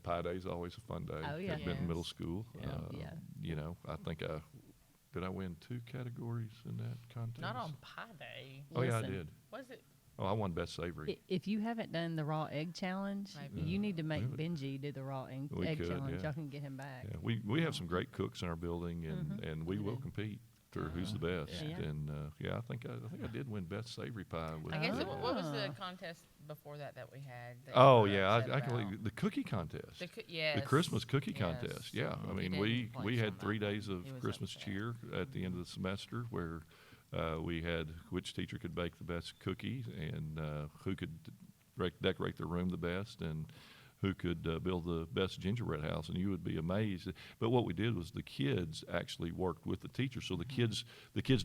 Pie Day's always a fun day Oh, yeah. at Benton Yes. Middle School. Yeah. Yeah. I think did I win 2 categories in that contest? Not on Pie Day. Oh yeah, I Listen. did. Was it? Oh, I won best savory. If you haven't done the raw egg challenge, Maybe. you need to make We would- Benji do the raw egg, We egg could, challenge. yeah. Y'all can get him back. Yeah, we have some great cooks in our building, and we will compete for who's the best. Yeah. And I think I did win best savory pie. With I guess the- what was the Ah. contest before that we had? that Oh you were yeah, upset I can about? believe the cookie contest. Yes. The Christmas cookie Yes. contest. Yeah, I He mean didn't we place had on 3 that one. days of He was Christmas upset. cheer at the end of the semester where we had which teacher could bake the best cookie and who could decorate their room the best and who could build the best gingerbread house, and you would be amazed. But what we did was the kids actually worked with the teachers. So the kids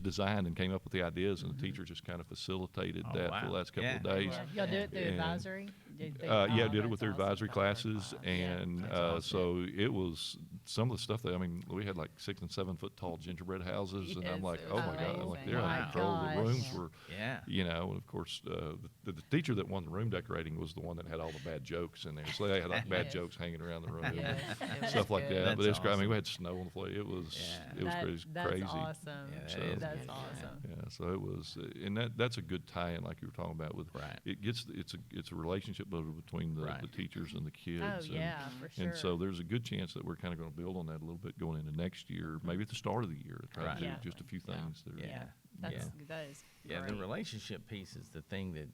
designed and came up with the ideas, and the teacher just kind of facilitated Oh, that wow. for the last couple Yeah. of days. Y'all do it through And, advisory? Yeah, did it with That's their awesome. advisory classes, Yeah, and that's awesome. so it was some of the stuff that, I mean, we had like 6 and 7 foot tall gingerbread houses, and I'm Yes, like, it oh was my God, I'm like, amazing. they're out Wow. of control. The Gosh. rooms were, Yeah. you know, and of course, the teacher that won the room decorating was the one that had all the bad jokes in there. So they had like bad Yes. jokes hanging around the room, Yes, and it was stuff like good. that. But That's it's, I mean, awesome. we had snow on the floor. It was, Yeah. it was That's crazy. awesome. Yeah, that So- is That's good. awesome. Yeah, so it was, and that's a good tie-in, like you were talking about. With Right. it's a relationship builder between the Right. teachers and the kids. Oh, and, yeah, for sure. And so there's a good chance that we're kind of going to build on that a little bit going into next year, maybe at the start of the year, try Right. to do Yeah. just a few Yeah. things that are. Yeah, Yeah. that is Yeah, the great. relationship piece is the thing that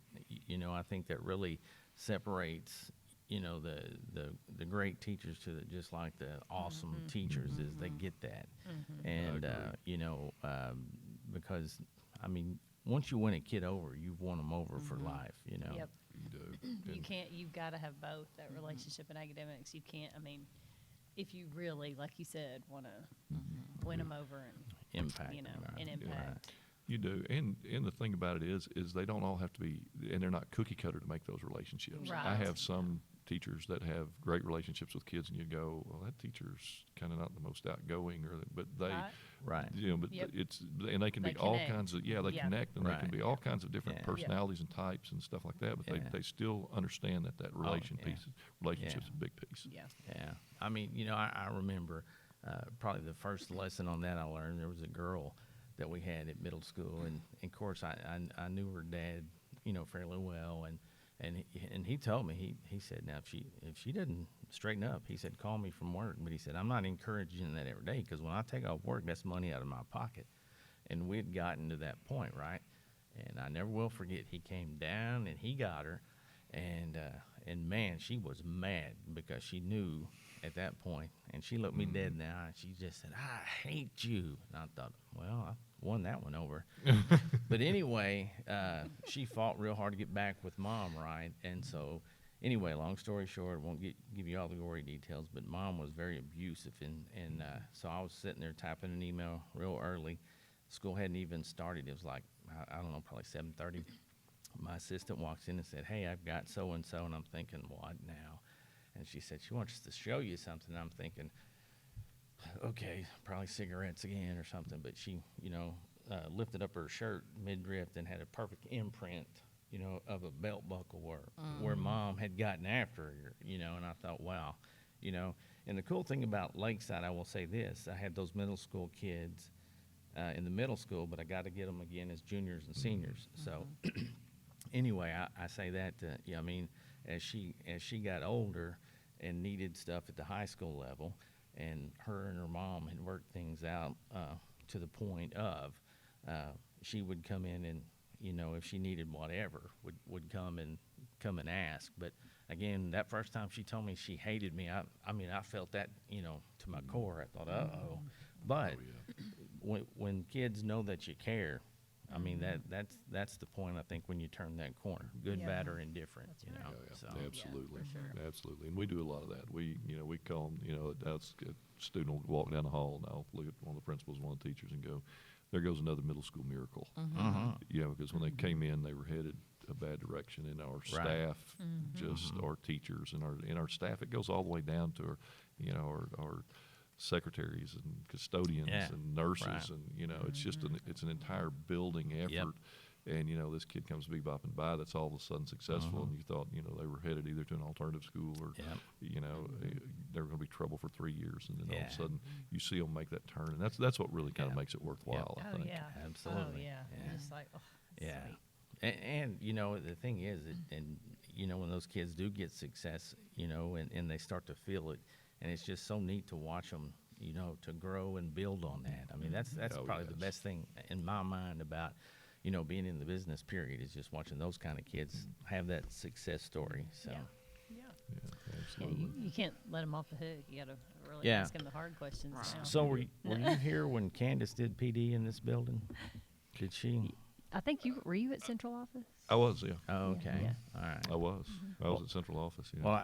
I think that really separates the great teachers to just like the awesome teachers is they get that, and because I mean once you win a kid over, you've won them over for life. Yep. You do. You can't, you've got to have both, that relationship and academics. You can't, I mean, if you really, like you said, want to win them over and, Impact. you know, them, right. and impact. You do, and the thing about it is they don't all have to be, and they're not cookie cutter to make those relationships. I Right. have some teachers that have great relationships with kids, and you go, well, that teacher's kind of not the most outgoing, but they, Right. Right. you know, but Yep. and they can They be all connect. kinds of, they Yeah. connect, and they can Right. be all kinds of different Yeah. personalities and types and stuff like that, but Yeah. they still understand that yeah. relationship's Yeah. a big piece. Yeah. Yeah, I mean, I remember probably the first lesson on that I learned. There was a girl that we had at middle school, and of course I knew her dad, fairly well, and he told me he said, now if she doesn't straighten up, he said, call me from work. But he said, I'm not encouraging that every day, because when I take off work, that's money out of my pocket. And we'd gotten to that point, right? And I never will forget, he came down and he got her, and man, she was mad because she knew at that point, and she looked me dead in the eye, and she just said, I hate you. And I thought, well, I won that one over. But anyway, she fought real hard to get back with Mom, right? And so anyway, long story short, I won't give you all the gory details, but Mom was very abusive, and so I was sitting there typing an email real early. School hadn't even started. It was like, I don't know, probably 7:30. My assistant walks in and said, hey, I've got so-and-so, and I'm thinking, what now? And she said, she wants us to show you something. I'm thinking, okay, probably cigarettes again or something. But she, lifted up her shirt mid-drift and had a perfect imprint, of a belt buckle where Mom had gotten after her, and I thought, wow, And the cool thing about Lakeside, I will say this, I had those middle school kids in the middle school, but I got to get them again as juniors and seniors. So anyway, I say that, as she got older and needed stuff at the high school level, and her and her mom had worked things out to the point of she would come in and, if she needed whatever, would come and ask. But again, that first time she told me she hated me, I felt that, to my core. I thought, uh-oh. But when kids know that you care, that's the point, I think, when you turn that corner, good, Yeah. bad, or indifferent, That's right. So. Absolutely, for sure. absolutely, and we do a lot of that. We call them, that's a student will walk down the hall, and I'll look at one of the principals, one of the teachers, and go, there goes another middle school miracle. Because when they came in, they were headed a bad direction, and our staff, just our teachers and our staff, it goes all the way down to our secretaries and custodians Yeah. and nurses, Right. and it's just it's an entire building effort. And this kid comes bebopping by that's all of a sudden successful, and you thought they were headed either to an alternative school or they were going to be trouble for 3 years, and then all of Yeah. a sudden you see them make that turn, and that's what really kind of makes it worthwhile. I Oh, think. yeah. Absolutely. Oh, yeah. Yeah. It's like, oh, that's Yeah, sweet. and the thing is, when those kids do get success, and they start to feel it, and it's just so neat to watch them, to grow and build on that. That's Oh, probably the yes. best thing in my mind about, being in the business period, is just watching those kind of kids have that success story. So. Yeah. Yeah. Yeah, Yeah, absolutely. you can't let them off the hook. You got to really Yeah. ask them the hard questions. Right. now. So were you here when Candace did PD in this building? Did she? I think were you at central office? I was, yeah. Oh, okay. Yeah. All right. I was. I was at central office. Yeah. Well,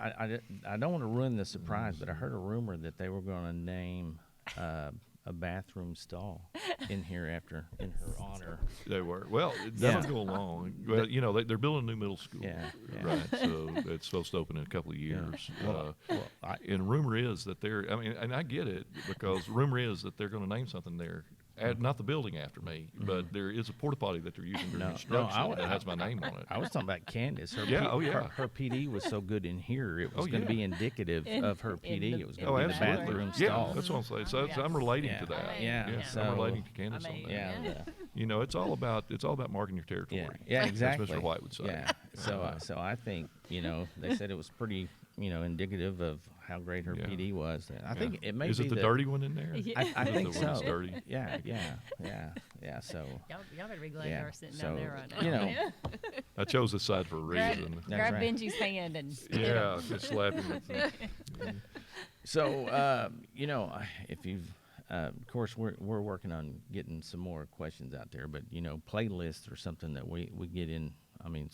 I don't want to ruin the surprise, but I heard a rumor that they were going to name a bathroom stall in here in her honor. They were. Well, that'll Yeah. go along. Well, you know, they're building a new middle school. Yeah, yeah. Right. So it's supposed to open in a couple of years. Well, And rumor is that I mean, and I get it, because rumor is that they're going to name something there. Not the building after me, but there is a porta potty that they're using during construction that has my name on it. I was talking about Candace. Her Yeah, oh, yeah. Her PD was so good in here, it was Oh, going to yeah. be indicative of her PD. It was going Oh, to be the absolutely. bathroom Yeah, stall. that's what I'm saying. So Yes. I'm relating Yeah. to that. Yeah, Yes, so- I'm relating to Candace on that. Yeah, You know, it's all about marking your territory. yeah, exactly. As Mr. White would say. Yeah. So I think they said it was pretty indicative of how great her Yeah. PD was. I think Yeah. it may Is be it the dirty one in there? Yeah. I Is think the one that's so. dirty? Yeah. So Y'all better be glad Yeah, y'all are sitting so, down there right now. you know, I chose this side for a reason. That's Grab right. Benji's hand and Yeah, just slap him. with the- So, if you've, of course, we're working on getting some more questions out there, but playlists are something that we get in. I mean,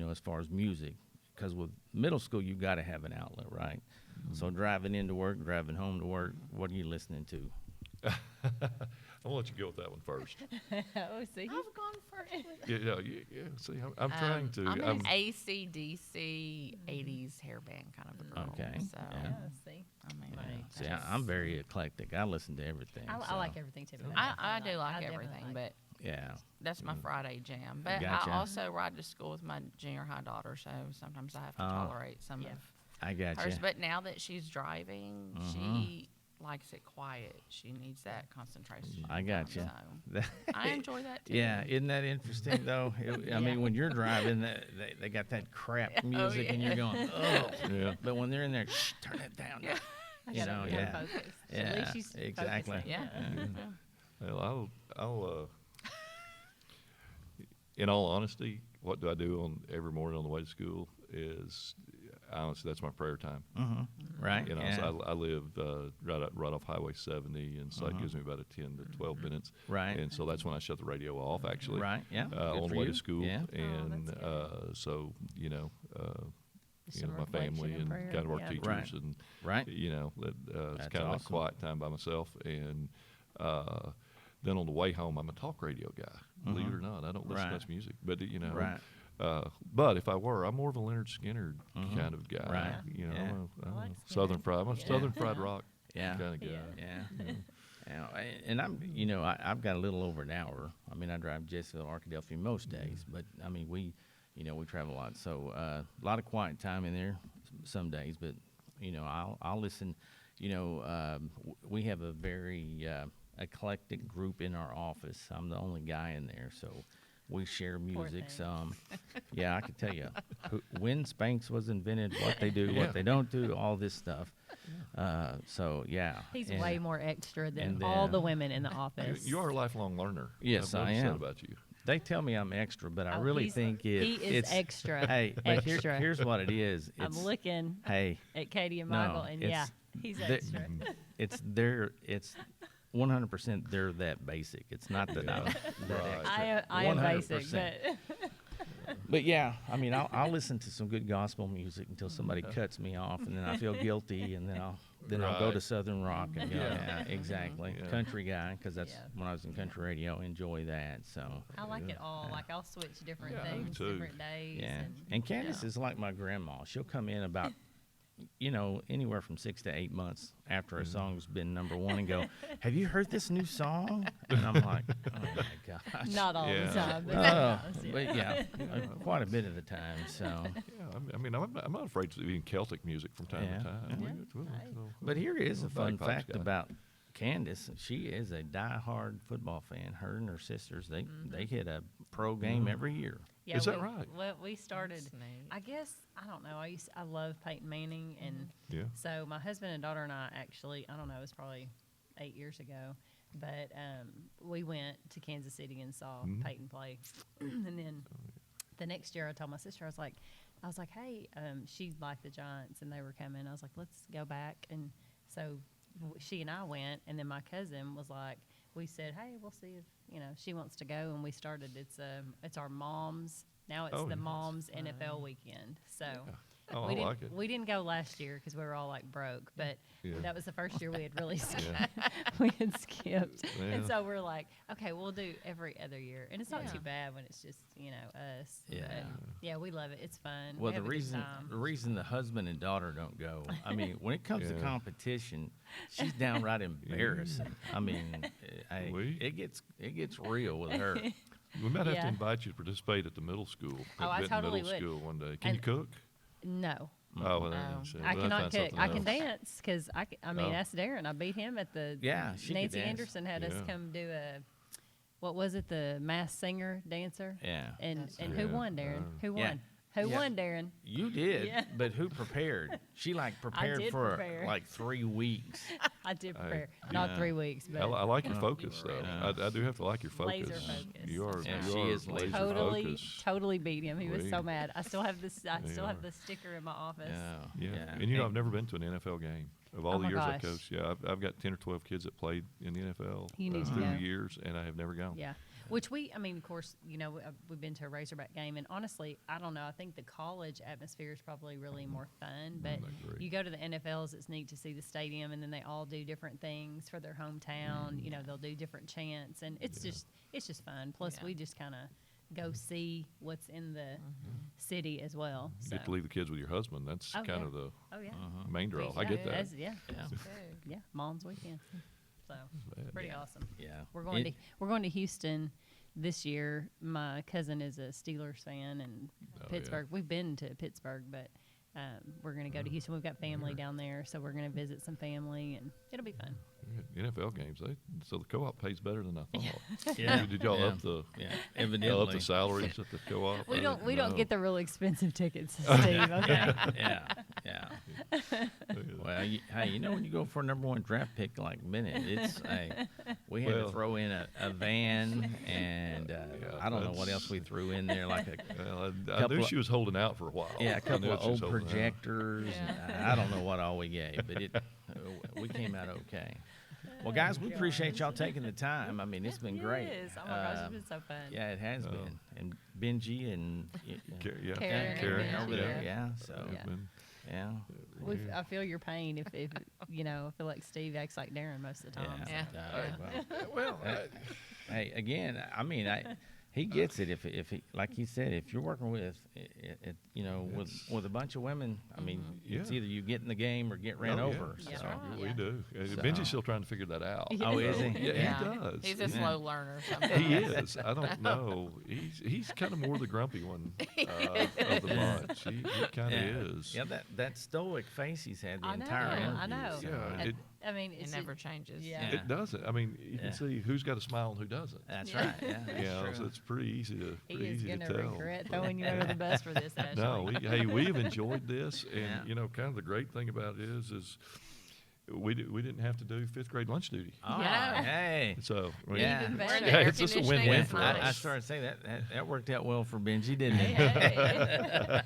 as far as music, because with middle school, you got to have an outlet, right? So driving into work, driving home to work, what are you listening to? I'll let you go with that one first. oh, see, I've gone for it. Yeah. See, I'm trying to. I'm I'm- an AC/DC 80s hairband kind of a girl. Okay, So, yeah. yeah, see, I mean, Right. See, I'm very eclectic. I listen to everything. I so, like everything too. but I do definitely like I definitely everything, like- but Yeah. that's my Friday jam. But Gotcha. I also ride to school with my junior high daughter, so sometimes I have to Oh. tolerate some Yeah. of I got hers. you. But now that she's driving, she likes it quiet. She needs that concentration. I got time, you. So I enjoy that too. Yeah, isn't that interesting though? I mean, when you're driving, they got that crap music, and you're going, oh. Yeah. But when they're in there, shh, turn it down. Yeah. I You gotta know, be yeah. focused. At Yeah, least she's exactly. focusing. Yeah. Well, I'll in all honesty, what do I do on every morning on the way to school is, honestly, that's my prayer time. Right? You know, yeah. so I live right off Highway 70, and so that gives me about a 10 to 12 minutes. Right. And so that's when I shut the radio off, actually. Right, yeah, good On for the way you. to school. Yeah. And that's so, Some my reflection family and and prayer, kind of our yeah. teachers Right. and Right. that it's That's kind of like awesome. quiet time by myself. And then on the way home, I'm a talk radio guy. Believe it or not, I don't listen Right. to much music, but Right. But if I were, I'm more of a Leonard Skinner kind of guy. Right. You know, Yeah. I'm I a like Southern Skinner. fried. I'm a Southern fried rock Yeah. kind of guy. Yeah. Yeah. And I've got a little over an hour. I mean, I drive Jessville, Arkadelphia most days, but I mean, we travel a lot. So, a lot of quiet time in there some days, but, I'll listen. We have a very eclectic group in our office. I'm the only guy in there, so we share music thing. some. Yeah, I could tell you when Spanx was invented, what they do, Yeah. what they don't do, all this stuff. So, yeah. He's and- way more extra than and all then- the women in the office. You are a lifelong learner. Yes, I've I noticed that am. about you. They tell me I'm extra, but I Oh, really he's- think he is it's extra. Hey, but Extra. here's what it is. I'm It's, looking hey, at Katie and no, Michael, and yeah, it's he's the- extra. it's 100% they're that basic. It's not that I'm that extra. I am basic, 100%. but But yeah, I mean, I'll listen to some good gospel music until somebody cuts me off, and then I feel guilty, and then I'll go to Right. Southern rock and go, Yeah. yeah, exactly, Yeah. country guy, because that's Yeah. when I was in country radio. Enjoy that. So I like it all. Like I'll switch different Yeah, me things, too. different days. yeah, and Candace is like my grandma. She'll come in about anywhere from 6 to 8 months after a song's been number one and go, "Have you heard this new song?" And I'm like, "Oh my gosh." Not all Yeah. the time, but Oh, sometimes, yeah. but yeah, quite a bit of the time. So, Yeah, I mean, I'm not afraid to even Celtic music from time Yeah. to time. Yeah. But but here is a fun bagpipes fact guy. about Candace. She is a diehard football fan. Her and her sisters, they hit a pro game every year. Yeah, Is that right? Well, we started. That's neat. I guess I don't know. I love Peyton Manning, and Yeah. so my husband and daughter and I actually, I don't know, it was probably 8 years ago, but we went to Kansas City and saw Peyton play, and then the next year I told my sister, I was like, hey, she liked the Giants and they were coming. I was like, let's go back, and so she and I went, and then my cousin was like, we said, hey, we'll see if she wants to go, and we started. It's our moms. Now it's Oh, the yes. moms NFL weekend. So. Oh, we I didn't, like it. We didn't go last year because we were all like broke, but Yeah. that was the first year we had really Yeah. we had skipped, Yeah. and so we're like, okay, we'll do every other year, and it's not Yeah. too bad when it's just us. Yeah. But, yeah, we love it. It's fun. Well, we have a good time. the reason the husband and daughter don't go, I mean, when it comes to Yeah. competition, she's downright embarrassing. I mean, We- it gets real with her. We might have to Yeah. invite you to participate at the middle school, Oh, I at Benton totally Middle would. School one day. Can And- you cook? No, Oh, well, No. then, so I we'll have to cannot find cook. something I can else. dance because I mean, Oh. ask Darren. I beat him at the. Yeah, she could Nancy dance. Anderson had us Yeah. come do what was it? The Masked Singer dancer. Yeah. And That's who right. won, Darren? Who Yeah. won? Who Yeah. won, Darren? You did, Yeah. but who prepared? She prepared did for prepare. like 3 weeks. I did Hey, prepare. Not yeah. 3 weeks, but I like your Yeah. focus, though. Yeah. I do have to like your focus. Laser focus. You are. Yeah, you she are is laser totally beat him. He was so We- mad. I still have this. I still have Yeah. the sticker in my office. Yeah. And I've never been to an NFL game. Of all Oh the my years I gosh. coached, I've got 10 or 12 kids that played in the NFL You need to through go. the years, and I have never gone. Yeah. Which I mean, of course, we've been to a Razorback game, and honestly, I don't know. I think the college atmosphere is probably really more fun, but I agree. you go to the NFLs, it's neat to see the stadium, and then they all do different things for their hometown. They'll do different chants, and it's just fun. Plus, Yeah. we just kind of go see what's in the city as well. You So. get to leave the kids with your husband. That's Oh, kind yeah. of the Oh yeah. main draw. I get that. That's- yeah. Yeah. Yeah. Mom's weekend. So pretty Yeah. awesome. Yeah. We're going to Houston this year. My cousin is a Steelers fan, and Oh, Pittsburgh. We've been to Pittsburgh, but we're going to go to Houston. We've got family down there, so we're going to visit some family, and it'll be fun. NFL games, so the co-op pays better than I thought. Yeah. Did y'all Yeah. up the Yeah. y'all up Evidently. the salaries at the co-op? We don't No. get the real expensive tickets, Steve. Okay. Yeah. Well, hey, when you go for a #1 draft pick like Bennett, we had to Well- throw in a van, and I don't know what else we threw in there, like Well, I couple knew of- she was holding out for a while. a I couple knew of she was old holding out. projectors. And I don't know what all we gave, but we came out okay. Well, guys, we appreciate y'all taking the time. I mean, it's been great. Yes. Oh my gosh, it's been so fun. Yeah, it has been. And Benji and Yeah, Karen Karen, and over yeah. there. Yeah. So It's been- yeah. I feel your pain if I feel like Steve acts like Darren most of the time. Yeah. Yeah. Well, hey, again, I mean, he gets it. If he, like he said, if you're working with, with a bunch of women, I mean, it's Yeah. either you get in the game or get ran Oh, yeah. over. Yeah. So. right. We Yeah. do. So- Benji's still trying to figure that out. Oh, is he? Yeah, he does. He's a Yeah. slow learner sometimes. He is. I don't know. He's kind of more the grumpy one of the bunch. He kind of is. Yeah, that stoic face he's had the I know. entire interview. I know. so, Yeah, And- it- I mean, It it's never changes. Yeah. It doesn't. I mean, you Yeah. can see who's got a smile and who doesn't. That's Yeah. right. Yeah, that's Yeah, true. so it's pretty easy to He pretty is easy going to to tell. regret throwing you under the bus for this, Ashley. No, we've enjoyed this, and Yeah. kind of the great thing about it is we didn't have to do 5th grade lunch duty. Oh, Yeah. hey. So I mean, Yeah. Even We're in better. the Yeah, air it's just a conditioning, win-win it's for I, us. I nice. started to say that worked out well for Benji, didn't it?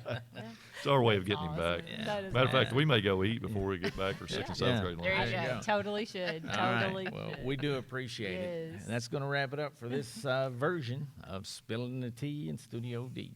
it's our way of getting him Awesome. back. Yeah. That is Matter of fact, awesome. we may go eat before we get back for 6th and 7th Yeah. grade There lunch. you There you go. go. Totally should. All right. Totally Well, should. we do appreciate it. Yes. And that's going to wrap it up for this version of Spilling the Tea in Studio D.